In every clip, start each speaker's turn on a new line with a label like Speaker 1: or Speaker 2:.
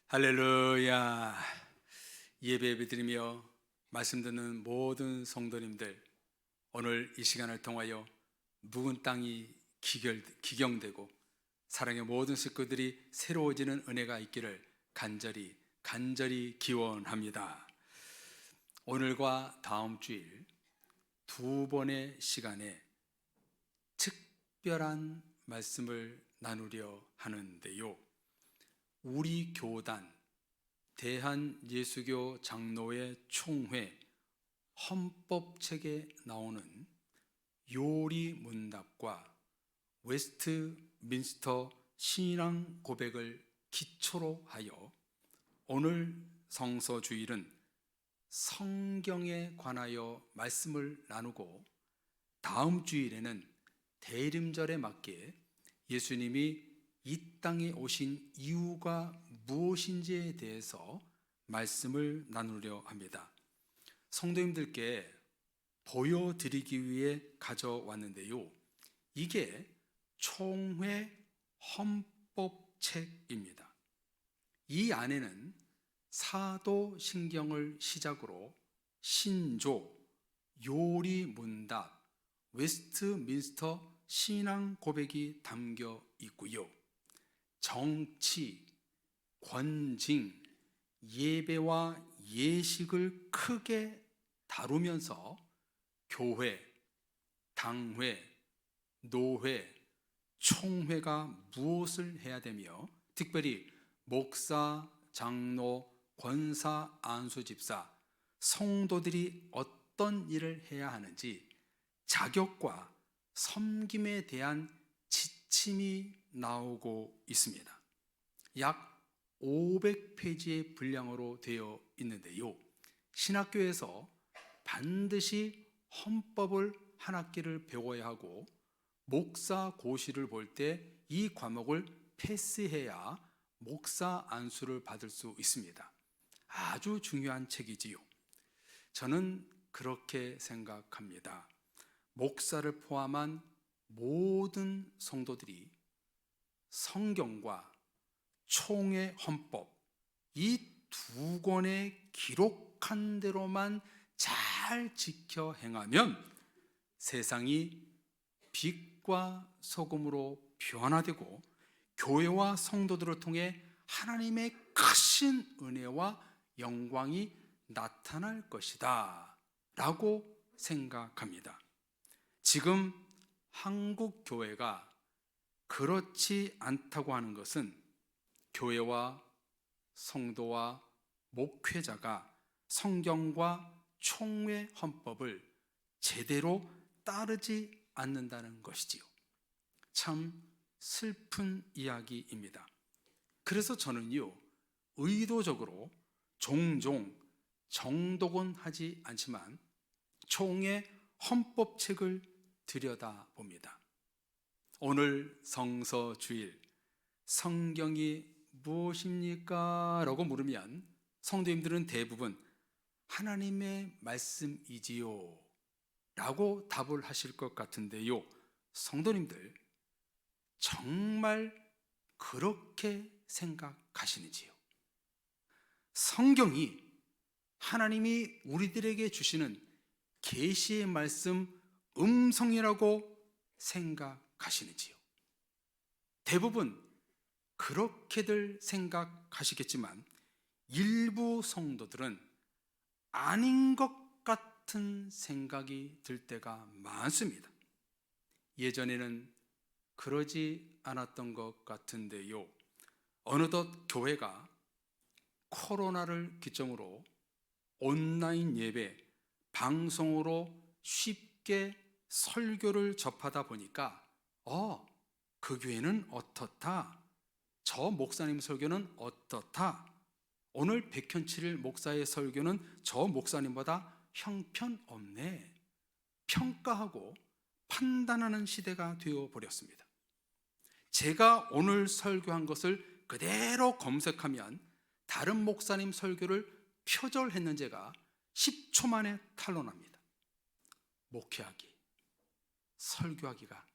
Speaker 1: 할렐루야. 예배드리며 말씀 듣는 모든 성도님들, 오늘 이 시간을 통하여 묵은 땅이 기경되고 사랑의 모든 식구들이 새로워지는 은혜가 있기를 간절히 기원합니다. 오늘과 다음 주일 두 번의 시간에 특별한 말씀을 나누려 하는데요, 우리 교단 대한예수교 장로회 총회 헌법책에 나오는 요리문답과 웨스트민스터 신앙 고백을 기초로 하여 오늘 성서주일은 성경에 관하여 말씀을 나누고, 다음 주일에는 대림절에 맞게 예수님이 이 땅에 오신 이유가 무엇인지에 대해서 말씀을 나누려 합니다. 성도님들께 보여드리기 위해 가져왔는데요, 이게 총회 헌법책입니다. 이 안에는 사도신경을 시작으로 신조, 요리문답, 웨스트민스터 신앙 고백이 담겨 있고요, 정치, 권징, 예배와 예식을 크게 다루면서 교회, 당회, 노회, 총회가 무엇을 해야 되며, 특별히 목사, 장로, 권사, 안수집사, 성도들이 어떤 일을 해야 하는지 자격과 섬김에 대한 지침이 나오고 있습니다. 약 500페이지의 분량으로 되어 있는데요, 신학교에서 반드시 헌법을 한 학기를 배워야 하고, 목사 고시를 볼 때 이 과목을 패스해야 목사 안수를 받을 수 있습니다. 아주 중요한 책이지요. 저는 그렇게 생각합니다. 목사를 포함한 모든 성도들이 성경과 총회 헌법, 이 두 권에 기록한 대로만 잘 지켜 행하면 세상이 빛과 소금으로 변화되고 교회와 성도들을 통해 하나님의 크신 은혜와 영광이 나타날 것이다 라고 생각합니다. 지금 한국 교회가 그렇지 않다고 하는 것은 교회와 성도와 목회자가 성경과 총회 헌법을 제대로 따르지 않는다는 것이지요. 참 슬픈 이야기입니다. 그래서 저는요, 의도적으로 종종 정독은 하지 않지만 총회 헌법책을 들여다봅니다. 오늘 성서주일, 성경이 무엇입니까? 라고 물으면 성도님들은 대부분 하나님의 말씀이지요 라고 답을 하실 것 같은데요, 성도님들 정말 그렇게 생각하시는지요? 성경이 하나님이 우리들에게 주시는 계시의 말씀 음성이라고 생각하시는지요? 대부분 그렇게들 생각하시겠지만 일부 성도들은 아닌 것 같은 생각이 들 때가 많습니다. 예전에는 그러지 않았던 것 같은데요, 어느덧 교회가 코로나를 기점으로 온라인 예배, 방송으로 쉽게 설교를 접하다 보니까 그 교회는 어떻다, 저 목사님 설교는 어떻다, 오늘 백현칠일 목사의 설교는 저 목사님보다 형편없네, 평가하고 판단하는 시대가 되어버렸습니다. 제가 오늘 설교한 것을 그대로 검색하면 다른 목사님 설교를 표절했는 제가 10초 만에 탄로납니다. 목회하기, 설교하기가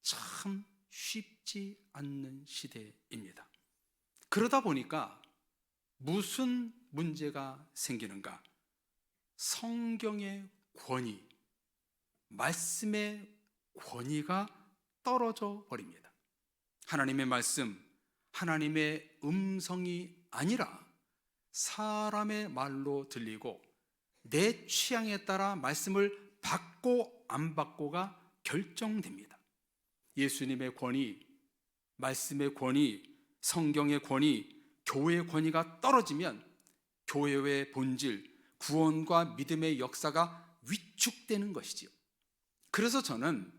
Speaker 1: 참 쉽지 않는 시대입니다. 그러다 보니까 무슨 문제가 생기는가? 성경의 권위, 말씀의 권위가 떨어져 버립니다. 하나님의 말씀, 하나님의 음성이 아니라 사람의 말로 들리고 내 취향에 따라 말씀을 받고 안 받고가 결정됩니다. 예수님의 권위, 말씀의 권위, 성경의 권위, 교회의 권위가 떨어지면 교회의 본질, 구원과 믿음의 역사가 위축되는 것이지요. 그래서 저는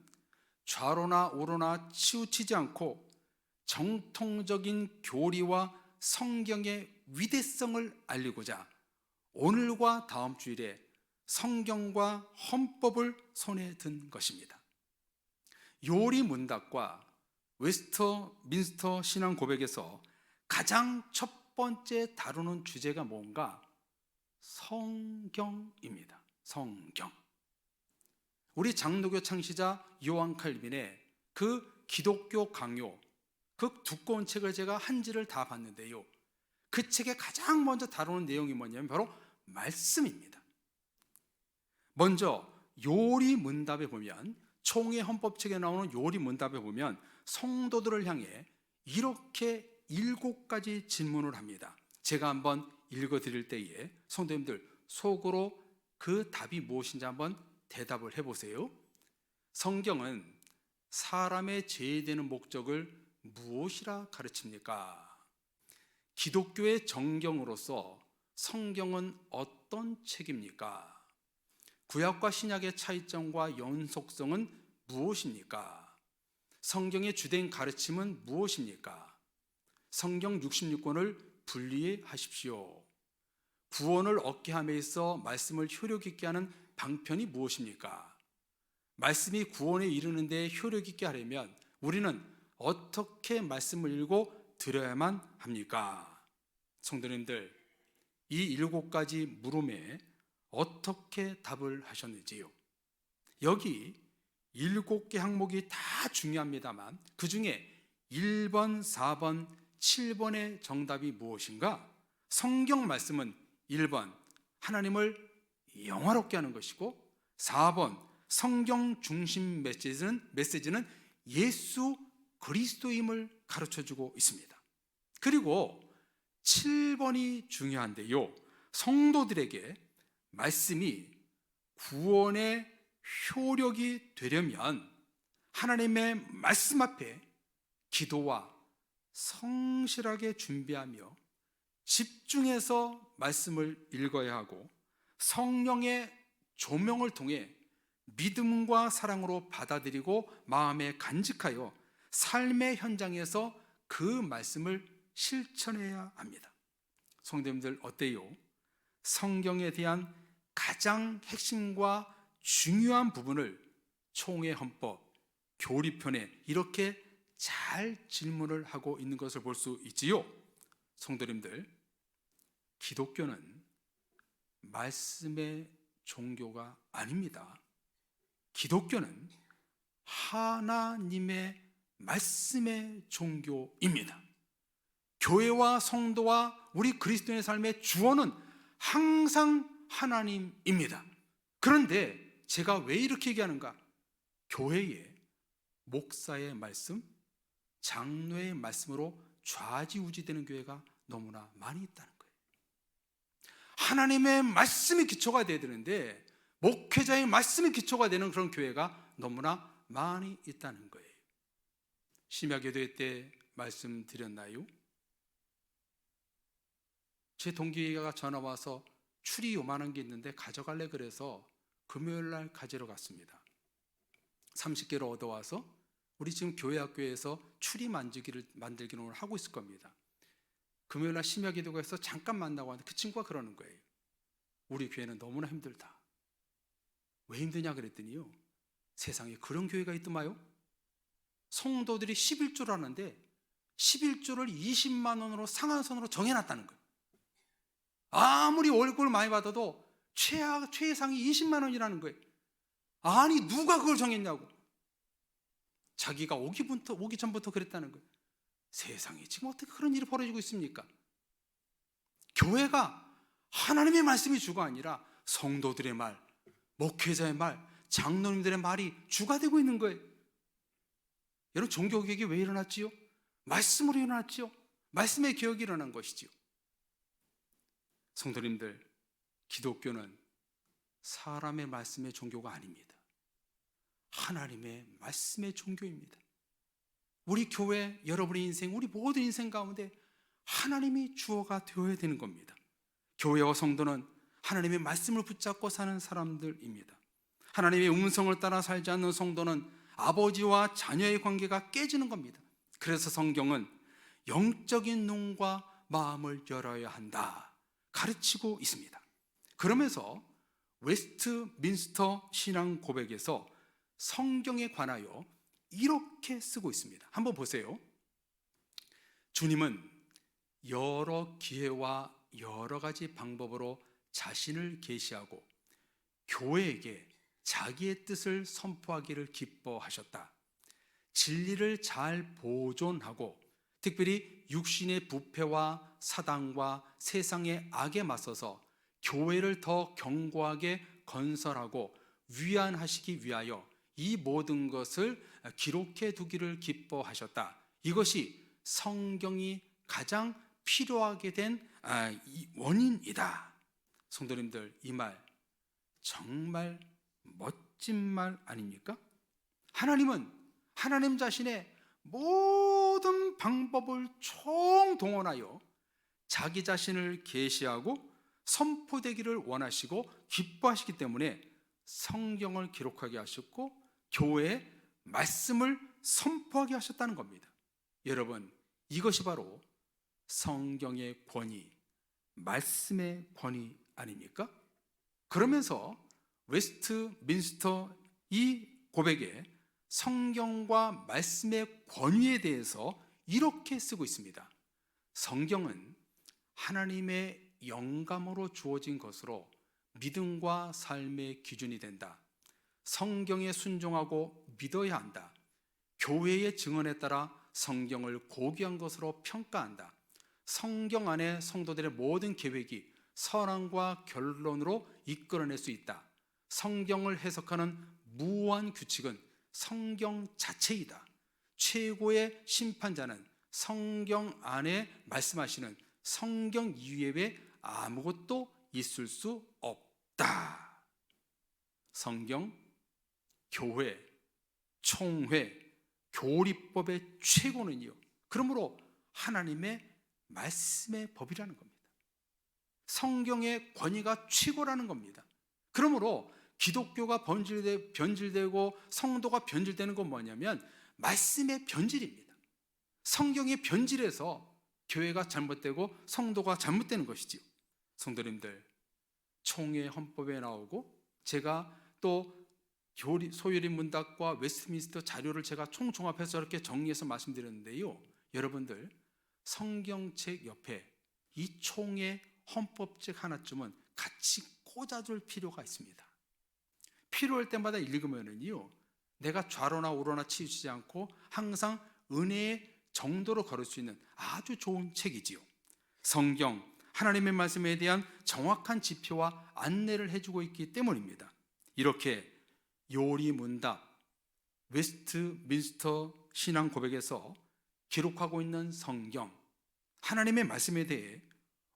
Speaker 1: 좌로나 우로나 치우치지 않고 정통적인 교리와 성경의 위대성을 알리고자 오늘과 다음 주일에 성경과 헌법을 손에 든 것입니다. 요리문답과 웨스터민스터 신앙 고백에서 가장 첫 번째 다루는 주제가 뭔가? 성경입니다. 성경. 우리 장로교 창시자 요한 칼빈의 그 기독교 강요, 그 두꺼운 책을 제가 한지를 다 봤는데요, 그 책에 가장 먼저 다루는 내용이 뭐냐면 바로 말씀입니다. 먼저 요리문답에 보면, 총회 헌법책에 나오는 요리문답에 보면 성도들을 향해 이렇게 7가지 질문을 합니다. 제가 한번 읽어드릴 때에 성도님들 속으로 그 답이 무엇인지 한번 대답을 해보세요. 성경은 사람의 제외되는 목적을 무엇이라 가르칩니까? 기독교의 정경으로서 성경은 어떤 책입니까? 구약과 신약의 차이점과 연속성은 무엇입니까? 성경의 주된 가르침은 무엇입니까? 성경 66권을 분리하십시오. 구원을 얻게 함에 있어 말씀을 효력 있게 하는 방편이 무엇입니까? 말씀이 구원에 이르는 데 효력 있게 하려면 우리는 어떻게 말씀을 읽고 들어야만 합니까? 성도님들, 이 7가지 물음에 어떻게 답을 하셨는지요? 여기 7개 항목이 다 중요합니다만 그 중에 1번, 4번, 7번의 정답이 무엇인가? 성경 말씀은 1번 하나님을 영화롭게 하는 것이고, 4번 성경 중심 메시지는 예수 그리스도임을 가르쳐주고 있습니다. 그리고 7번이 중요한데요, 성도들에게 말씀이 구원의 효력이 되려면 하나님의 말씀 앞에 기도와 성실하게 준비하며 집중해서 말씀을 읽어야 하고, 성령의 조명을 통해 믿음과 사랑으로 받아들이고 마음에 간직하여 삶의 현장에서 그 말씀을 실천해야 합니다. 성도님들 어때요? 성경에 대한 가장 핵심과 중요한 부분을 총회 헌법, 교리편에 이렇게 잘 질문을 하고 있는 것을 볼 수 있지요. 성도님들, 기독교는 말씀의 종교가 아닙니다. 기독교는 하나님의 말씀의 종교입니다. 교회와 성도와 우리 그리스도인의 삶의 주어는 항상 하나님입니다. 그런데 제가 왜 이렇게 얘기하는가? 교회에 목사의 말씀, 장로의 말씀으로 좌지우지되는 교회가 너무나 많이 있다는 거예요. 하나님의 말씀이 기초가 되어야 되는데 목회자의 말씀이 기초가 되는 그런 교회가 너무나 많이 있다는 거예요. 심야기도회 때 말씀드렸나요? 제 동기가 전화 와서 추리 요만한 게 있는데 가져갈래 그래서 금요일 날 가지러 갔습니다. 30개를 얻어와서 우리 지금 교회 학교에서 추리 만들기를 오늘 하고 있을 겁니다. 금요일 날 심야기도가 해서 잠깐 만나고 왔는데 그 친구가 그러는 거예요. 우리 교회는 너무나 힘들다. 왜 힘드냐 그랬더니요, 세상에 그런 교회가 있더마요. 성도들이 11조를 하는데 11조를 20만 원으로 상한선으로 정해놨다는 거예요. 아무리 월급을 많이 받아도 최상이 20만 원이라는 거예요. 아니 누가 그걸 정했냐고. 자기가 오기 전부터 그랬다는 거예요. 세상에 지금 어떻게 그런 일이 벌어지고 있습니까? 교회가 하나님의 말씀이 주가 아니라 성도들의 말, 목회자의 말, 장로님들의 말이 주가 되고 있는 거예요. 여러분, 종교개혁이 왜 일어났지요? 말씀으로 일어났지요. 말씀의 개혁이 일어난 것이지요. 성도님들, 기독교는 사람의 말씀의 종교가 아닙니다. 하나님의 말씀의 종교입니다. 우리 교회, 여러분의 인생, 우리 모든 인생 가운데 하나님이 주어가 되어야 되는 겁니다. 교회와 성도는 하나님의 말씀을 붙잡고 사는 사람들입니다. 하나님의 음성을 따라 살지 않는 성도는 아버지와 자녀의 관계가 깨지는 겁니다. 그래서 성경은 영적인 눈과 마음을 열어야 한다 가르치고 있습니다. 그러면서 웨스트민스터 신앙 고백에서 성경에 관하여 이렇게 쓰고 있습니다. 한번 보세요. 주님은 여러 기회와 여러 가지 방법으로 자신을 계시하고 교회에게 자기의 뜻을 선포하기를 기뻐하셨다. 진리를 잘 보존하고 특별히 육신의 부패와 사단과 세상의 악에 맞서서 교회를 더 견고하게 건설하고 위안하시기 위하여 이 모든 것을 기록해 두기를 기뻐하셨다. 이것이 성경이 가장 필요하게 된 원인이다. 성도님들, 이 말 정말 멋진 말 아닙니까? 하나님은 하나님 자신의 모든 방법을 총동원하여 자기 자신을 계시하고 선포되기를 원하시고 기뻐하시기 때문에 성경을 기록하게 하셨고 교회에 말씀을 선포하게 하셨다는 겁니다. 여러분, 이것이 바로 성경의 권위, 말씀의 권위 아닙니까? 그러면서 웨스트민스터 이 고백에 성경과 말씀의 권위에 대해서 이렇게 쓰고 있습니다. 성경은 하나님의 영감으로 주어진 것으로 믿음과 삶의 기준이 된다. 성경에 순종하고 믿어야 한다. 교회의 증언에 따라 성경을 고귀한 것으로 평가한다. 성경 안에 성도들의 모든 계획이 선언과 결론으로 이끌어낼 수 있다. 성경을 해석하는 무한 규칙은 성경 자체이다. 최고의 심판자는 성경 안에 말씀하시는 성경 이외에 아무것도 있을 수 없다. 성경, 교회, 총회, 교리법의 최고는요, 그러므로 하나님의 말씀의 법이라는 겁니다. 성경의 권위가 최고라는 겁니다. 그러므로 기독교가 변질되고 성도가 변질되는 건 뭐냐면 말씀의 변질입니다. 성경의 변질에서 교회가 잘못되고 성도가 잘못되는 것이지요. 성도님들, 총회 헌법에 나오고 제가 또 소요리 문답과 웨스트민스터 자료를 제가 총종합해서 이렇게 정리해서 말씀드렸는데요, 여러분들 성경책 옆에 이 총회 헌법책 하나쯤은 같이 꽂아줄 필요가 있습니다. 필요할 때마다 읽으면은요, 내가 좌로나 우로나 치우치지 않고 항상 은혜의 정도로 걸을 수 있는 아주 좋은 책이지요. 성경, 하나님의 말씀에 대한 정확한 지표와 안내를 해주고 있기 때문입니다. 이렇게 요리문답, 웨스트민스터 신앙 고백에서 기록하고 있는 성경, 하나님의 말씀에 대해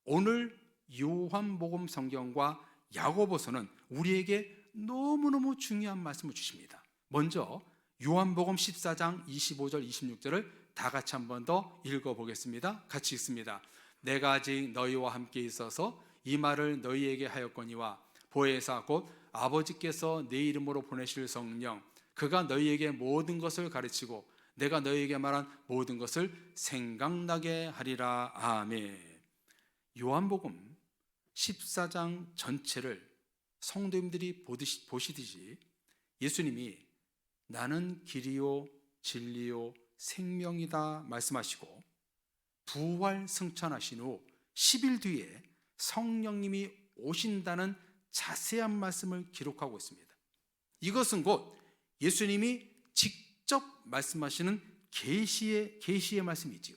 Speaker 1: 오늘 요한복음 성경과 야고보서는 우리에게 너무너무 중요한 말씀을 주십니다. 먼저 요한복음 14장 25절 26절을 다 같이 한 번 더 읽어보겠습니다. 같이 읽습니다. 내가 아직 너희와 함께 있어서 이 말을 너희에게 하였거니와 보혜사 곧 아버지께서 내 이름으로 보내실 성령, 그가 너희에게 모든 것을 가르치고 내가 너희에게 말한 모든 것을 생각나게 하리라. 아멘. 요한복음 14장 전체를 성도님들이 보시듯이 예수님이 나는 길이요 진리요 생명이다 말씀하시고 부활 승천하신 후 10일 뒤에 성령님이 오신다는 자세한 말씀을 기록하고 있습니다. 이것은 곧 예수님이 직접 말씀하시는 계시의 말씀이지요.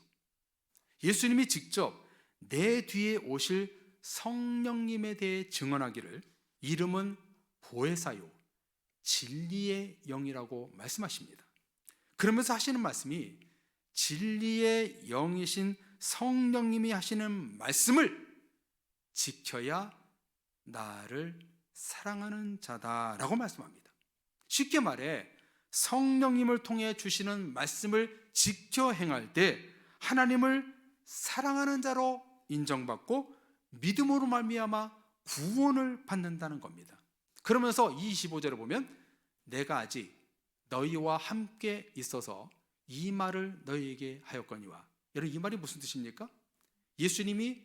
Speaker 1: 예수님이 직접 내 뒤에 오실 성령님에 대해 증언하기를 이름은 보혜사요 진리의 영이라고 말씀하십니다. 그러면서 하시는 말씀이 진리의 영이신 성령님이 하시는 말씀을 지켜야 나를 사랑하는 자다라고 말씀합니다. 쉽게 말해 성령님을 통해 주시는 말씀을 지켜 행할 때 하나님을 사랑하는 자로 인정받고 믿음으로 말미암아 구원을 받는다는 겁니다. 그러면서 25절에 보면 내가 아직 너희와 함께 있어서 이 말을 너희에게 하였거니와. 여러분, 이 말이 무슨 뜻입니까? 예수님이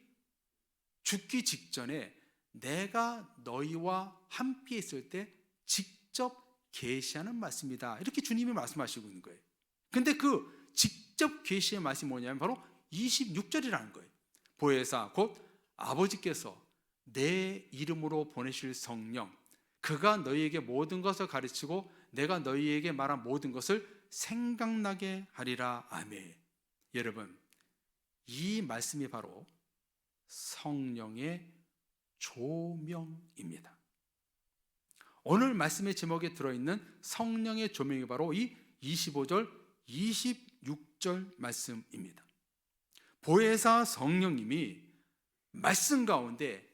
Speaker 1: 죽기 직전에 내가 너희와 함께 있을 때 직접 계시하는 말씀이다, 이렇게 주님이 말씀하시고 있는 거예요. 근데 그 직접 계시의 말씀이 뭐냐면 바로 26절이라는 거예요. 보혜사 곧 아버지께서 내 이름으로 보내실 성령, 그가 너희에게 모든 것을 가르치고 내가 너희에게 말한 모든 것을 생각나게 하리라. 아멘. 여러분, 이 말씀이 바로 성령의 조명입니다. 오늘 말씀의 제목에 들어있는 성령의 조명이 바로 이 25절, 26절 말씀입니다. 보혜사 성령님이 말씀 가운데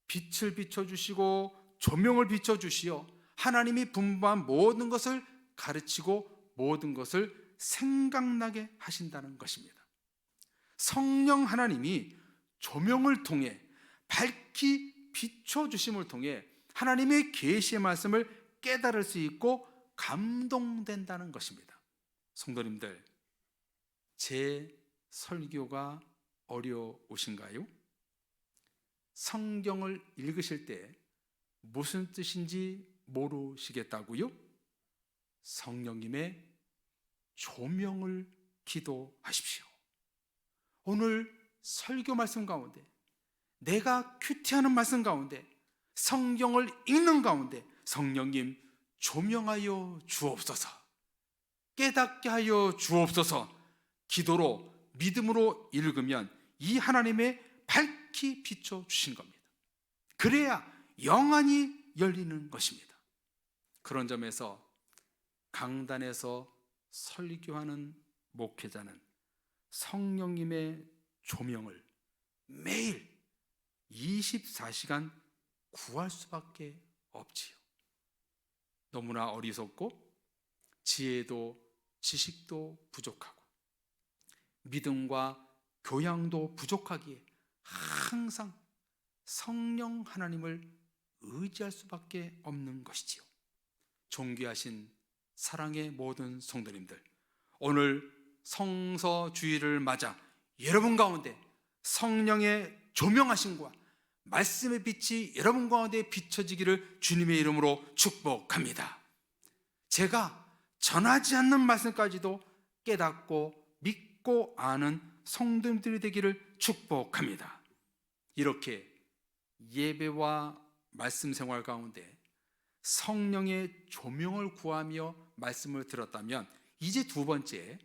Speaker 1: 빛을 비춰주시고 조명을 비춰주시어 하나님이 분부한 모든 것을 가르치고 모든 것을 생각나게 하신다는 것입니다. 성령 하나님이 조명을 통해 밝히 비춰주심을 통해 하나님의 계시의 말씀을 깨달을 수 있고 감동된다는 것입니다. 성도님들, 제 설교가 어려우신가요? 성경을 읽으실 때 무슨 뜻인지 모르시겠다고요? 성령님의 조명을 기도하십시오. 오늘 설교 말씀 가운데, 내가 큐티하는 말씀 가운데, 성경을 읽는 가운데 성령님 조명하여 주옵소서, 깨닫게 하여 주옵소서. 기도로 믿음으로 읽으면 이 하나님의 밝히 비춰 주신 겁니다. 그래야 영안이 열리는 것입니다. 그런 점에서 강단에서 설교하는 목회자는 성령님의 조명을 매일 24시간 구할 수밖에 없지요. 너무나 어리석고 지혜도 지식도 부족하고 믿음과 교양도 부족하기에 항상 성령 하나님을 의지할 수밖에 없는 것이지요. 존귀하신 사랑의 모든 성도님들, 오늘 성서 주일을 맞아 여러분 가운데 성령의 조명하심과 말씀의 빛이 여러분 가운데 비춰지기를 주님의 이름으로 축복합니다. 제가 전하지 않는 말씀까지도 깨닫고 믿고 아는 성도님들이 되기를 축복합니다. 이렇게 예배와 말씀 생활 가운데 성령의 조명을 구하며 말씀을 들었다면, 이제 두 번째,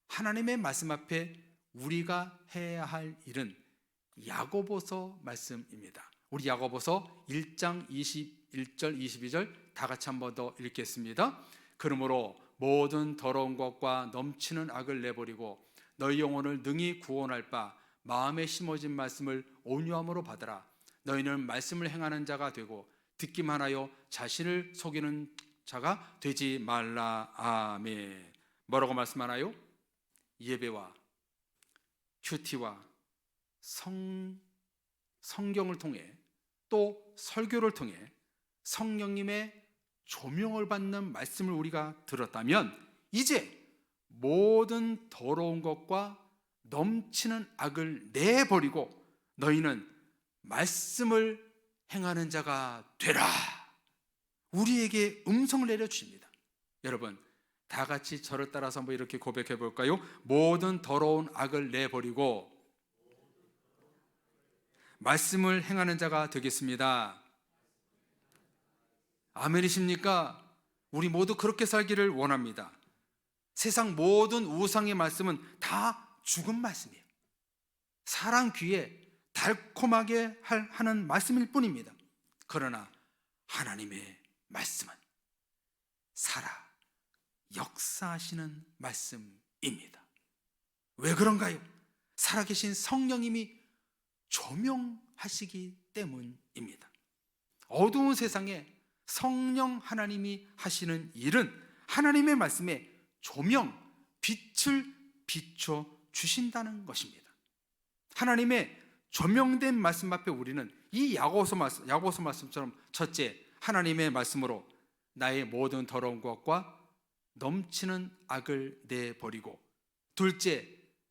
Speaker 1: 하나님의 말씀 앞에 우리가 해야 할 일은 야고보서 말씀입니다. 우리 야고보서 1장 21절 22절 다 같이 한 번 더 읽겠습니다. 그러므로 모든 더러운 것과 넘치는 악을 내버리고 너희 영혼을 능히 구원할 바 마음에 심어진 말씀을 온유함으로 받으라. 너희는 말씀을 행하는 자가 되고 듣기만 하여 자신을 속이는 자가 되지 말라. 아멘. 뭐라고 말씀하나요? 예배와 큐티와 성경을 통해 또 설교를 통해 성령님의 조명을 받는 말씀을 우리가 들었다면, 이제 모든 더러운 것과 넘치는 악을 내버리고 너희는 말씀을 행하는 자가 되라. 우리에게 음성을 내려주십니다. 여러분, 다 같이 저를 따라서 한번 이렇게 고백해 볼까요? 모든 더러운 악을 내버리고 말씀을 행하는 자가 되겠습니다. 아멘이십니까? 우리 모두 그렇게 살기를 원합니다. 세상 모든 우상의 말씀은 다 죽은 말씀이에요. 사람 귀에 달콤하게 하는 말씀일 뿐입니다. 그러나 하나님의 말씀은 살아 역사하시는 말씀입니다. 왜 그런가요? 살아계신 성령님이 조명하시기 때문입니다. 어두운 세상에 성령 하나님이 하시는 일은 하나님의 말씀에 조명, 빛을 비춰 주신다는 것입니다. 하나님의 조명된 말씀 앞에 우리는 이 야고보서 말씀처럼 첫째, 하나님의 말씀으로 나의 모든 더러운 것과 넘치는 악을 내버리고, 둘째,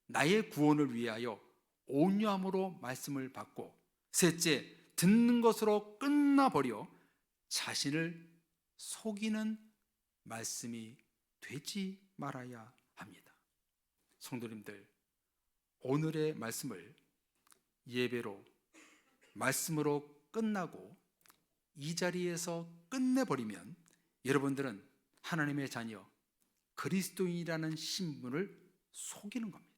Speaker 1: 나의 구원을 위하여 온유함으로 말씀을 받고, 셋째, 듣는 것으로 끝나버려 자신을 속이는 말씀이 되지 말아야 합니다. 성도님들, 오늘의 말씀을 예배로 말씀으로 끝나고 이 자리에서 끝내버리면 여러분들은 하나님의 자녀 그리스도인이라는 신분을 속이는 겁니다.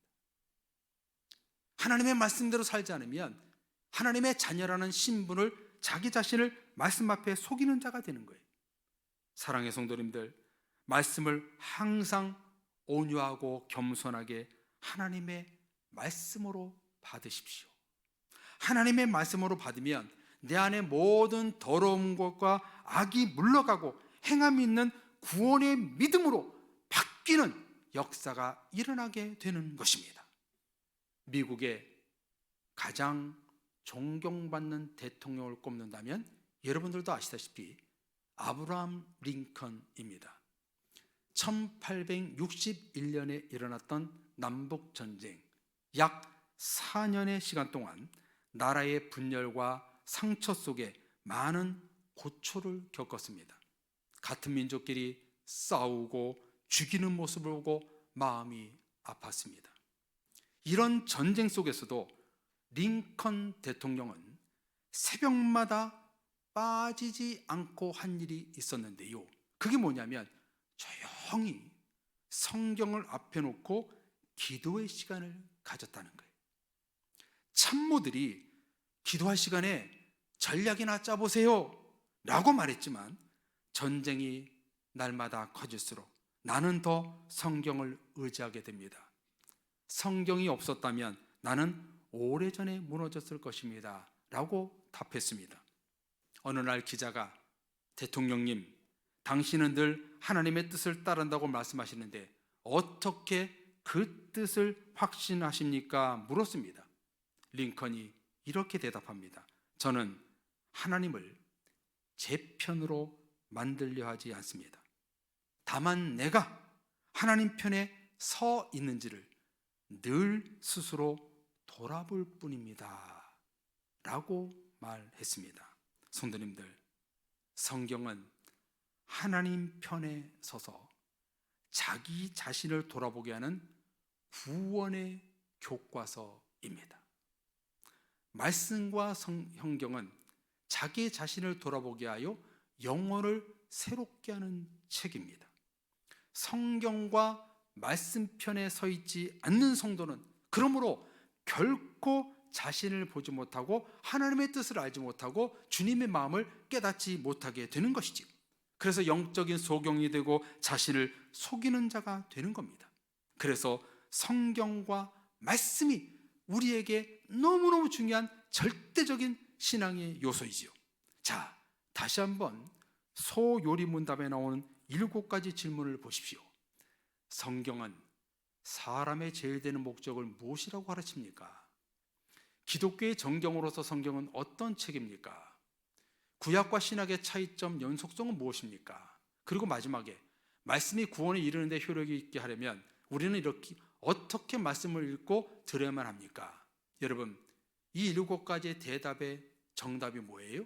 Speaker 1: 하나님의 말씀대로 살지 않으면 하나님의 자녀라는 신분을, 자기 자신을 말씀 앞에 속이는 자가 되는 거예요. 사랑의 성도님들, 말씀을 항상 온유하고 겸손하게 하나님의 말씀으로 받으십시오. 하나님의 말씀으로 받으면 내 안에 모든 더러운 것과 악이 물러가고 행함이 있는 구원의 믿음으로 바뀌는 역사가 일어나게 되는 것입니다. 미국의 가장 존경받는 대통령을 꼽는다면 여러분들도 아시다시피 아브라함 링컨입니다. 1861년에 일어났던 남북전쟁, 약 4년의 시간 동안 나라의 분열과 상처 속에 많은 고초를 겪었습니다. 같은 민족끼리 싸우고 죽이는 모습을 보고 마음이 아팠습니다. 이런 전쟁 속에서도 링컨 대통령은 새벽마다 빠지지 않고 한 일이 있었는데요, 그게 뭐냐면 조용히 성경을 앞에 놓고 기도의 시간을 가졌다는 거예요. 참모들이 기도할 시간에 전략이나 짜보세요 라고 말했지만 전쟁이 날마다 커질수록 나는 더 성경을 의지하게 됩니다. 성경이 없었다면 나는 오래전에 무너졌을 것입니다 라고 답했습니다. 어느 날 기자가 대통령님, 당신은 늘 하나님의 뜻을 따른다고 말씀하시는데 어떻게 그 뜻을 확신하십니까? 물었습니다. 링컨이 이렇게 대답합니다. 저는 하나님을 제 편으로 만들려 하지 않습니다. 다만 내가 하나님 편에 서 있는지를 늘 스스로 돌아볼 뿐입니다 라고 말했습니다. 성도님들, 성경은 하나님 편에 서서 자기 자신을 돌아보게 하는 구원의 교과서입니다. 말씀과 성경은 자기 자신을 돌아보게 하여 영혼을 새롭게 하는 책입니다. 성경과 말씀 편에 서 있지 않는 성도는 그러므로 결코 자신을 보지 못하고 하나님의 뜻을 알지 못하고 주님의 마음을 깨닫지 못하게 되는 것이지요. 그래서 영적인 소경이 되고 자신을 속이는 자가 되는 겁니다. 그래서 성경과 말씀이 우리에게 너무너무 중요한 절대적인 신앙의 요소이지요. 자, 다시 한번 소요리문답에 나오는 7가지 질문을 보십시오. 성경은 사람의 제일 되는 목적을 무엇이라고 가르칩니까? 기독교의 정경으로서 성경은 어떤 책입니까? 구약과 신약의 차이점, 연속성은 무엇입니까? 그리고 마지막에 말씀이 구원에 이르는데 효력이 있게 하려면 우리는 이렇게 어떻게 말씀을 읽고 들어야만 합니까? 여러분, 이 7가지의 대답의 정답이 뭐예요?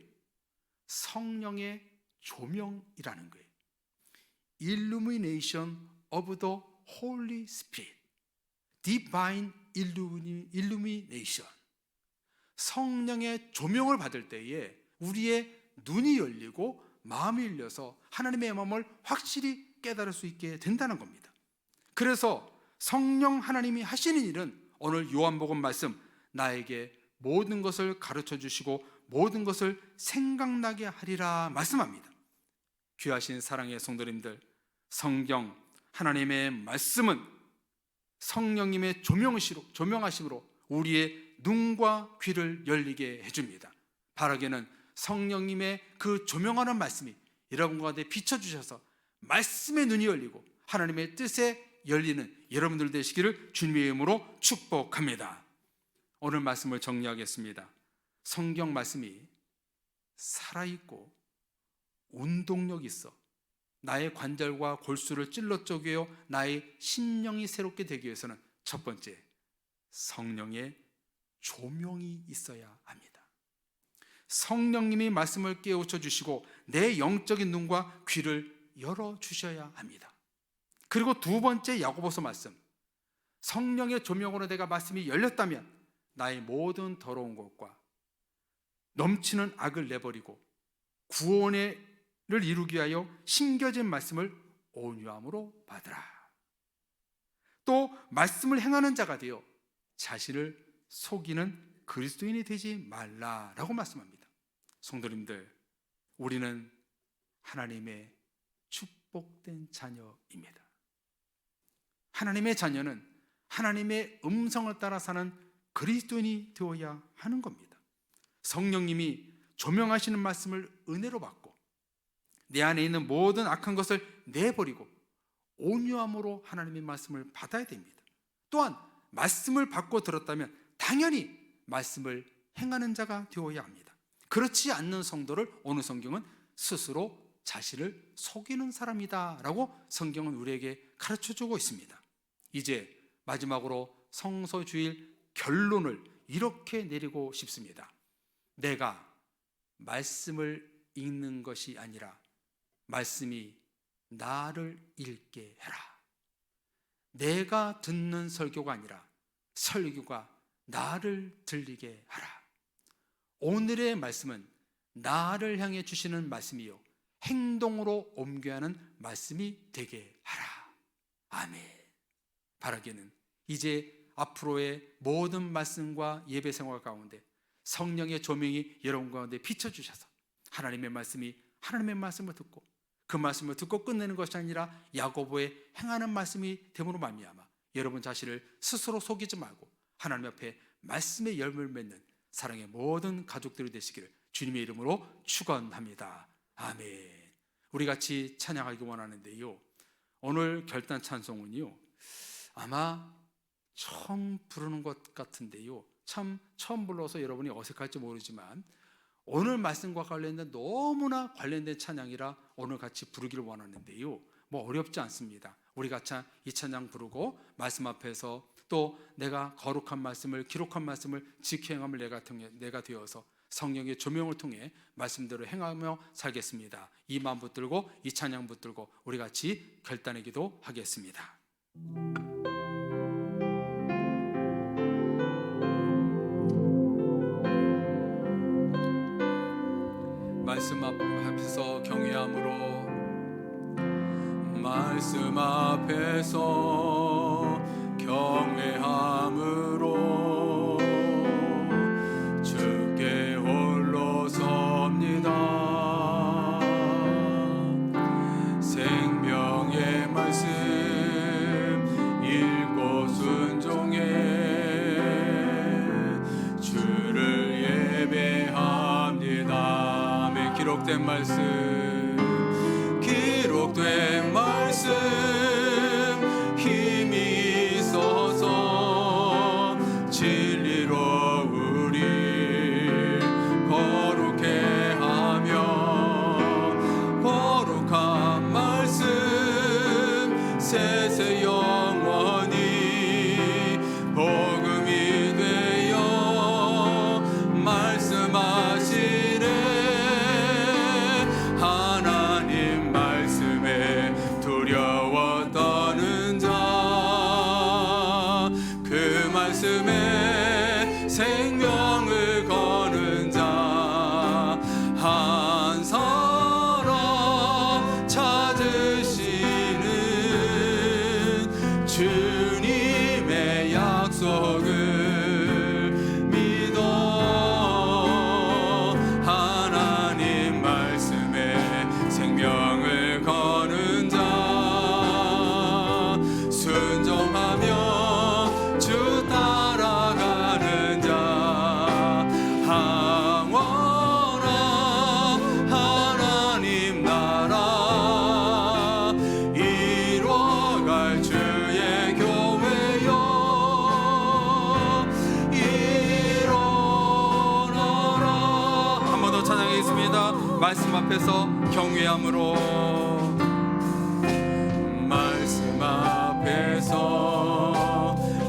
Speaker 1: 성령의 조명이라는 거예요. Illumination of the Holy Spirit, Divine Illumination. 성령의 조명을 받을 때에 우리의 눈이 열리고 마음이 열려서 하나님의 마음을 확실히 깨달을 수 있게 된다는 겁니다. 그래서 성령 하나님이 하시는 일은 오늘 요한복음 말씀, 나에게 모든 것을 가르쳐 주시고 모든 것을 생각나게 하리라 말씀합니다. 귀하신 사랑의 성도님들, 성경 하나님의 말씀은 성령님의 조명하심으로 우리의 눈과 귀를 열리게 해줍니다. 바라기는 성령님의 그 조명하는 말씀이 여러분 가운데 비춰주셔서 말씀의 눈이 열리고 하나님의 뜻에 열리는 여러분들 되시기를 주님의 이름으로 축복합니다. 오늘 말씀을 정리하겠습니다. 성경 말씀이 살아있고 운동력이 있어 나의 관절과 골수를 찔러 쪼개어 나의 심령이 새롭게 되기 위해서는 첫 번째, 성령의 조명이 있어야 합니다. 성령님이 말씀을 깨우쳐 주시고 내 영적인 눈과 귀를 열어주셔야 합니다. 그리고 두 번째, 야고보서 말씀, 성령의 조명으로 내가 말씀이 열렸다면 나의 모든 더러운 것과 넘치는 악을 내버리고 구원을 이루기 위하여 심겨진 말씀을 온유함으로 받으라. 또 말씀을 행하는 자가 되어 자신을 속이는 그리스도인이 되지 말라라고 말씀합니다. 성도님들, 우리는 하나님의 축복된 자녀입니다. 하나님의 자녀는 하나님의 음성을 따라 사는 그리스도인이 되어야 하는 겁니다. 성령님이 조명하시는 말씀을 은혜로 받고 내 안에 있는 모든 악한 것을 내버리고 온유함으로 하나님의 말씀을 받아야 됩니다. 또한 말씀을 받고 들었다면 당연히 말씀을 행하는 자가 되어야 합니다. 그렇지 않는 성도를 오늘 성경은 스스로 자신을 속이는 사람이다 라고 성경은 우리에게 가르쳐주고 있습니다. 이제 마지막으로 성서주일 결론을 이렇게 내리고 싶습니다. 내가 말씀을 읽는 것이 아니라 말씀이 나를 읽게 해라. 내가 듣는 설교가 아니라 설교가 나를 들리게 하라. 오늘의 말씀은 나를 향해 주시는 말씀이요 행동으로 옮겨야 하는 말씀이 되게 하라. 아멘. 바라기는 이제 앞으로의 모든 말씀과 예배 생활 가운데 성령의 조명이 여러분 가운데 비춰주셔서 하나님의 말씀을 듣고 그 말씀을 듣고 끝내는 것이 아니라 야고보의 행하는 말씀이 됨으로 말미암아 여러분 자신을 스스로 속이지 말고 하나님 앞에 말씀의 열매를 맺는 사랑의 모든 가족들이 되시기를 주님의 이름으로 축원합니다. 아멘. 우리 같이 찬양하기 원하는데요, 오늘 결단 찬송은요 아마 처음 부르는 것 같은데요, 참 처음 불러서 여러분이 어색할지 모르지만 오늘 말씀과 관련된 너무나 관련된 찬양이라 오늘 같이 부르기를 원하는데요, 뭐 어렵지 않습니다. 우리 같이 이 찬양 부르고 말씀 앞에서 또 내가 거룩한 말씀을 기록한 말씀을 지켜 행함을 내가 되어서 성령의 조명을 통해 말씀대로 행하며 살겠습니다. 이 마음 붙들고 이 찬양 붙들고 우리 같이 결단의 기도 하겠습니다. 말씀 앞에서 경외함으로, 말씀 앞에서 경외함으로 주께 홀로 섭니다. 생명의 말씀 읽고 순종해 주를 예배합니다. 기록된 말씀 힘이 있어서 진리로 우리 거룩해 하며 거룩한 말씀 세세 영원히 복음이 되어 말씀하시네. 기도하겠습니다. 말씀 앞에서 경외함으로, 말씀 앞에서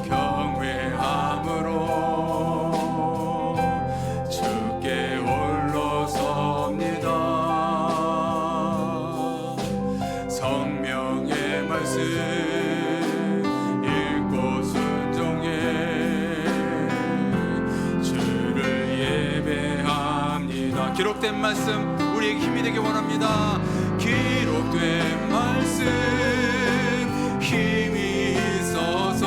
Speaker 1: 경외함으로 주께 홀로 섭니다. 성령의 말씀 읽고 순종해 주를 예배합니다. 기록된 말씀 우리에게 힘이 되기 원합니다. 기록된 말씀 힘이 있어서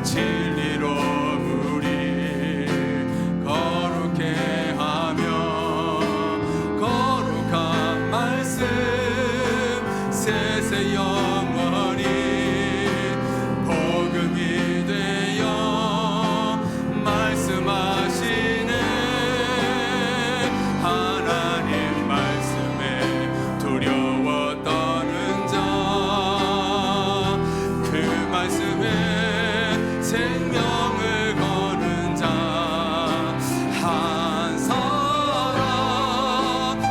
Speaker 1: 진리로 우리 거룩해 하며, 거룩한 말씀 세세 영원히 복음이 되어 말씀하시네. 하나님 말씀에 두려워 떠는 자, 그 말씀에 생명을 거는 자, 한 사람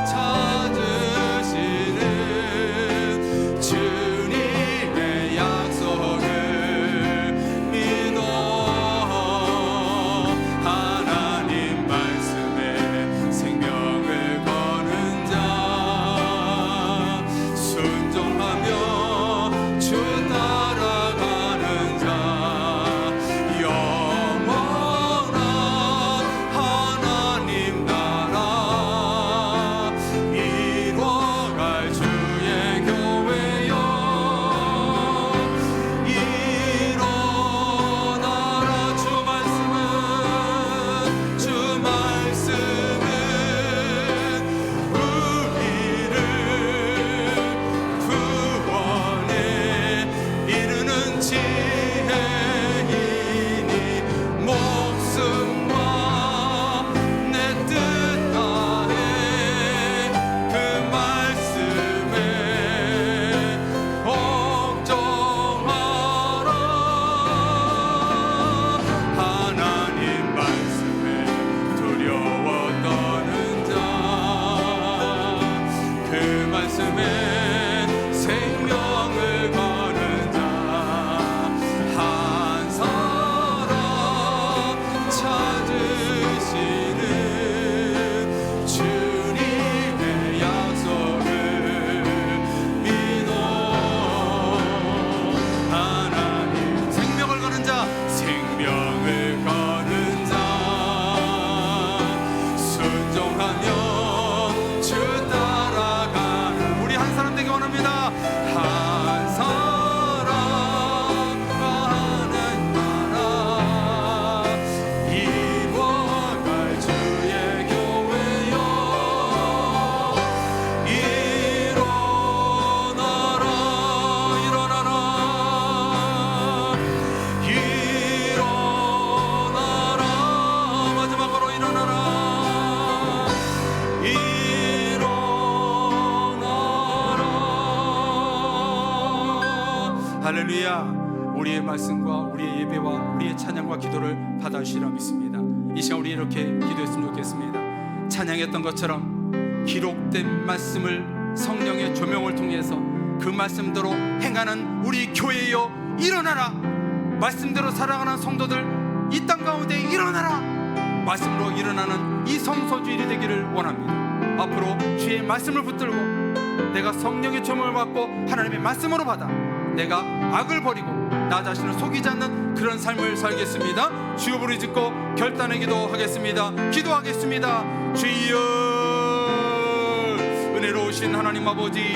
Speaker 1: 찾으시는 주님의 약속을 믿어. 하나님 말씀에 생명을 거는 자, 순종하며 주 따라가는 자, 영원한 하나님 나라 이뤄갈 주의 교회여, 일어나라. 주 말씀은 우리를 구원에 이르는 지혜이니 목숨과 내 뜻 다해 그 말씀에 복종하라. 하나님 말씀에 두려워 떠는 자, 그 말씀에 생명을 거는 자, 한 사람 찾으시는 주님의 약속을 믿어. 하나님 생명을 거는 자, 생명을 거는 자, 순종하며 주 따라가는 우리 한 사람 되기 원합니다. 한 사람 하는 나라 이뤄갈 주의 교회여, 일어나라. 일어나라. 일어나라. 마지막으로 일어나라. 일어나라. 할렐루야. 우리의 말씀과 우리의 예배와 우리의 찬양과 기도를 받아주시라 믿습니다. 이 시간 우리 이렇게 기도했으면 좋겠습니다. 찬양했던 것처럼 기록된 말씀을 성령의 조명을 통해서 그 말씀대로 행하는 우리 교회여 일어나라. 말씀대로 살아가는 성도들 이 땅 가운데 일어나라. 말씀으로 일어나는 이 성소주일이 되기를 원합니다. 앞으로 주의 말씀을 붙들고 내가 성령의 조명을 받고 하나님의 말씀으로 받아 내가 악을 버리고 나 자신을 속이지 않는 그런 삶을 살겠습니다. 주여 부르짖고 짓고 결단의 기도하겠습니다. 기도하겠습니다. 주여, 은혜로우신 하나님 아버지,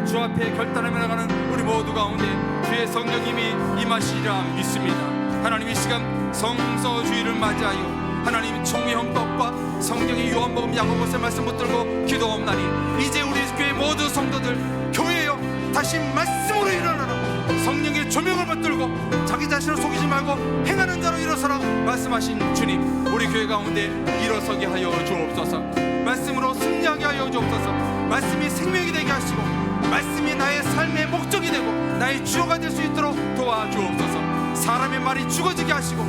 Speaker 1: 주 앞에 결단하며 나가는 우리 모두 가운데 주의 성령님이 임하시리라 믿습니다. 하나님 이 시간 성서주의를 맞이하여 하나님 총의 헌법과 성경의 요한복음 야고보서 말씀 붙들고 기도하옵나니 이제 우리 교회 모든 성도들 교회여 다시 말씀으로 일어나라. 성령의 조명을 붙들고 자기 자신을 속이지 말고 행하는 자로 일어서라 말씀하신 주님, 우리 교회 가운데 일어서게 하여 주옵소서. 말씀으로 승리하게 하여 주옵소서. 말씀이 생명이 되게 하시고 말씀이 나의 삶의 목적이 되고 나의 주어가 될 수 있도록 도와주옵소서. 사람의 말이 죽어지게 하시고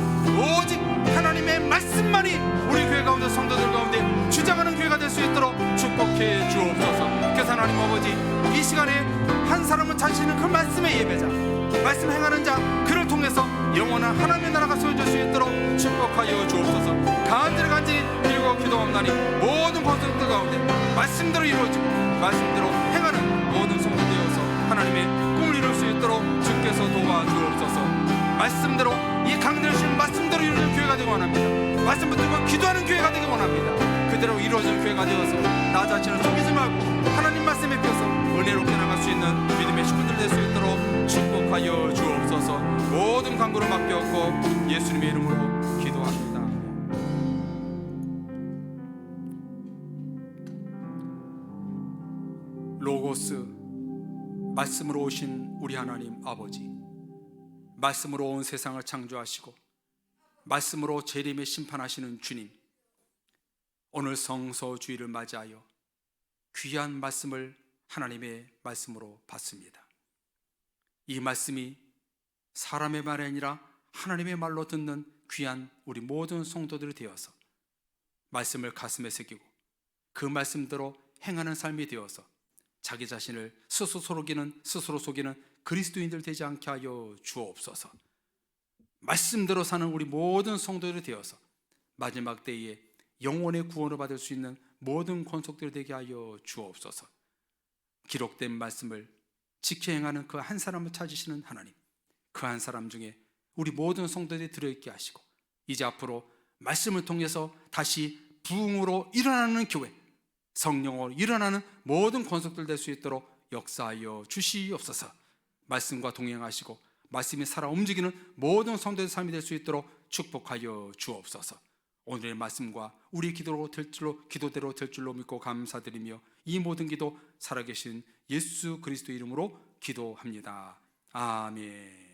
Speaker 1: 오직 하나님의 말씀만이 우리 교회 가운데 성도들 가운데 주장하는 교회가 될 수 사람을 찾으시는 그 말씀의 예배자, 말씀 행하는 자, 그를 통해서 영원한 하나님의 나라가 세워질 수 있도록 축복하여 주옵소서. 간절히 빌고 기도합나니 모든 권속들 가운데 말씀대로 이루어지고 말씀대로 행하는 모든 성도 되어서 하나님의 꿈을 이룰 수 있도록 주께서 도와주옵소서. 말씀대로 이 강단을 주신 말씀대로 이루어지는 교회가 되기 원합니다. 말씀 붙들고 기도하는 교회가 되기 원합니다. 그대로 이루어지는 교회가 되어서 나 자신을 속이지 말고 하나님 말씀에 펴서 은혜롭게 나갈 수 있는 믿음의 식구들 될 수 있도록 축복하여 주옵소서. 모든 간구를 맡겼고 예수님의 이름으로 기도합니다. 로고스, 말씀으로 오신 우리 하나님 아버지, 말씀으로 온 세상을 창조하시고 말씀으로 재림의 심판하시는 주님, 오늘 성서주의를 맞이하여 귀한 말씀을 하나님의 말씀으로 받습니다. 이 말씀이 사람의 말이 아니라 하나님의 말로 듣는 귀한 우리 모든 성도들이 되어서 말씀을 가슴에 새기고 그 말씀대로 행하는 삶이 되어서 자기 자신을 스스로 속이는 그리스도인들 되지 않게 하여 주옵소서. 말씀대로 사는 우리 모든 성도들이 되어서 마지막 때에 영혼의 구원을 받을 수 있는 모든 권속들이 되게 하여 주옵소서. 기록된 말씀을 지켜 행하는 그 한 사람을 찾으시는 하나님, 그 한 사람 중에 우리 모든 성도들이 들어있게 하시고 이제 앞으로 말씀을 통해서 다시 부흥으로 일어나는 교회, 성령으로 일어나는 모든 권속들 될 수 있도록 역사하여 주시옵소서. 말씀과 동행하시고 말씀이 살아 움직이는 모든 성도의 삶이 될 수 있도록 축복하여 주옵소서. 오늘의 말씀과 우리의 기도대로 될 줄로 믿고 감사드리며 이 모든 기도 살아계신 예수 그리스도 이름으로 기도합니다. 아멘.